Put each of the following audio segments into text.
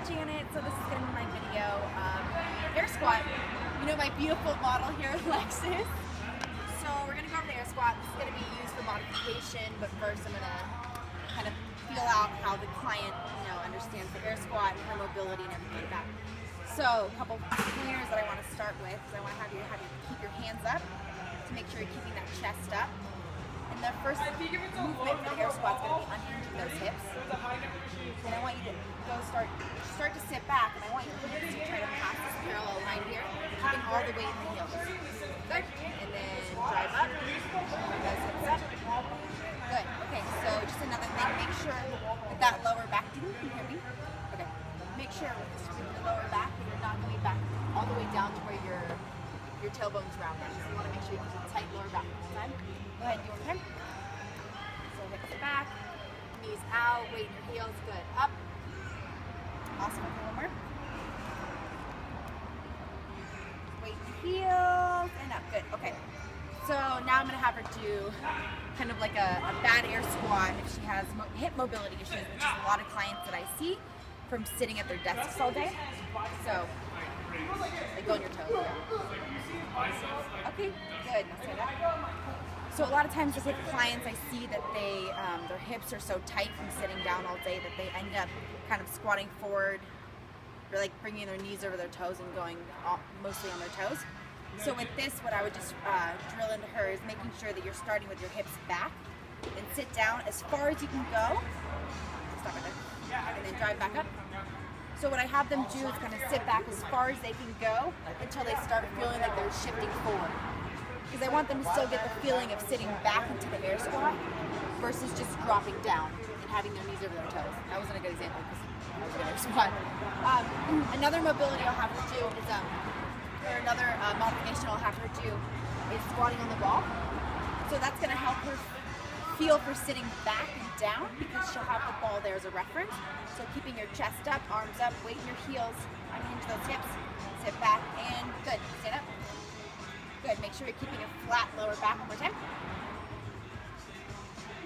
Janet. So this is going to be my video air squat. You know my beautiful model here, Alexis. So we're going to go over the air squat. This is going to be used for modification, but first I'm going to kind of feel out how the client, understands the air squat and her mobility and everything like that. So a couple pointers that I want to start with is I want to have you keep your hands up to make sure you're keeping that chest up. And the first movement for the air squat is going to be unhinging those hips. And I want you to start to sit back, and I want you to try to pass this parallel line here, keeping all the weight in the heels. Good. And then drive up. Those hips up. Good. Okay, so just another thing, make sure with that lower back, can you hear me? Okay. Make sure with the lower back that you're not going back all the way down to where your tailbone's rounded. So you want to make sure you keep a tight lower back all the time. Go ahead, do one more time. So hips back, knees out, weight in your heels, good. Up. Awesome, okay, one more. Weight in your heels, and up, good, okay. So now I'm gonna have her do kind of like a bad air squat if she has hip mobility issues, which is a lot of clients that I see from sitting at their desks all day. So, like go on your toes. Okay, good, now stand up. So a lot of times with clients, I see that their hips are so tight from sitting down all day that they end up kind of squatting forward, or like bringing their knees over their toes and going mostly on their toes. So with this, what I would just drill into her is making sure that you're starting with your hips back and sit down as far as you can go. Stop right there. And then drive back up. So what I have them do is kind of sit back as far as they can go until they start feeling like they're shifting forward. Because I want them to still get the feeling of sitting back into the air squat versus just dropping down and having their knees over their toes. That wasn't a good example because I was an air squat. Another mobility I'll have her do is, or another modification I'll have her do is squatting on the wall. So that's going to help her feel for sitting back and down because she'll have the ball there as a reference. So keeping your chest up, arms up, weight in your heels, unhinge those hips, sit back, and good. Stand up. Good. Make sure you're keeping a flat lower back one more time.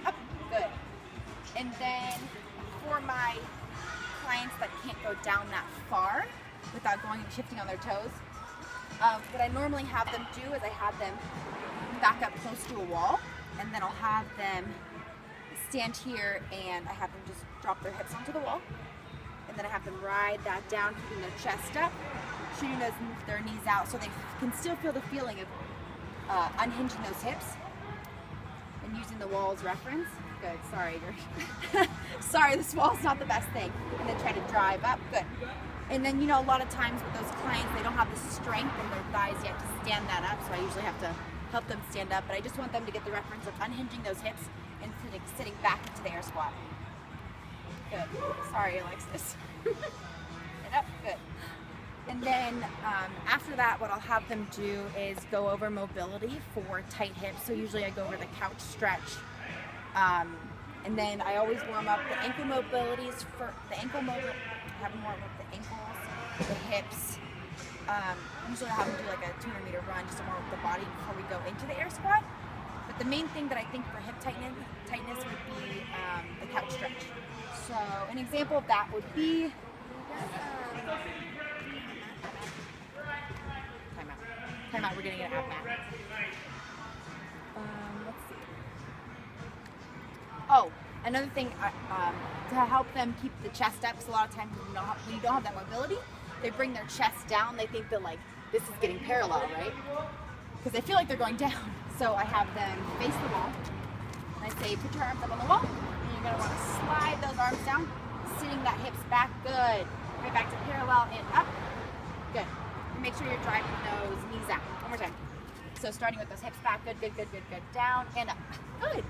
Up. Good. And then for my clients that can't go down that far without shifting on their toes, what I normally have them do is I have them back up close to a wall, and then I'll have them stand here and I have them just drop their hips onto the wall, and then I have them ride that down, keeping their chest up, shooting their knees out so they can still feel the feeling of unhinging those hips and using the wall as reference. Good, sorry. Sorry, this wall's not the best thing. And then try to drive up, good. And then, a lot of times with those clients, they don't have the strength in their thighs yet to stand that up, so I usually have to help them stand up, but I just want them to get the reference of unhinging those hips and sitting back into the air squat. Good. Sorry, Alexis. And up, good. And then after that, what I'll have them do is go over mobility for tight hips. So usually I go over the couch stretch. And then I always warm up the ankle mobilities for the ankle mobility. Have them warm up the ankles, the hips. Usually I have them do like a 200-meter run just to warm up the body before we go into the air squat. But the main thing that I think for hip tightness would be the couch stretch. So an example of that would be time out. We're gonna get an ab mat. Let's see. Oh, another thing to help them keep the chest up, because a lot of times when you don't have that mobility, they bring their chest down. They think that like this is getting parallel, right? Because they feel like they're going down. So I have them face the wall, and I say, put your arms up on the wall, and you're gonna want to slide those arms down, sitting that hips back, good. Right back to parallel and up, good. And make sure you're driving those knees out. One more time. So starting with those hips back, good, good, good, good, good, down and up, good.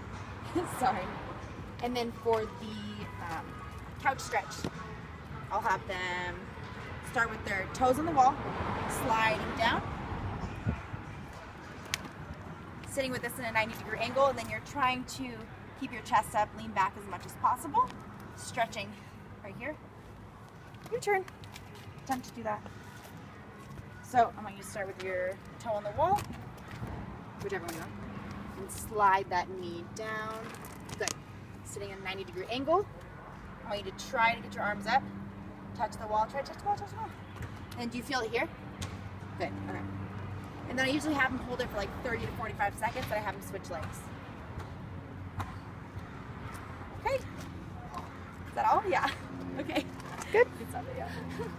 Sorry. And then for the couch stretch, I'll have them start with their toes on the wall, sliding down, sitting with this in a 90-degree angle, and then you're trying to keep your chest up, lean back as much as possible, stretching right here. Your turn. Attempt to do that. So I want you to start with your toe on the wall, whichever one you want, and slide that knee down. Good. Sitting in a 90-degree angle. I want you to try to get your arms up touch the wall. Try to touch the wall, touch the wall. And do you feel it here? Good, okay. And then I usually have them hold it for like 30 to 45 seconds, then I have them switch legs. Okay. Is that all? Yeah. Okay. Good. Good stuff, yeah.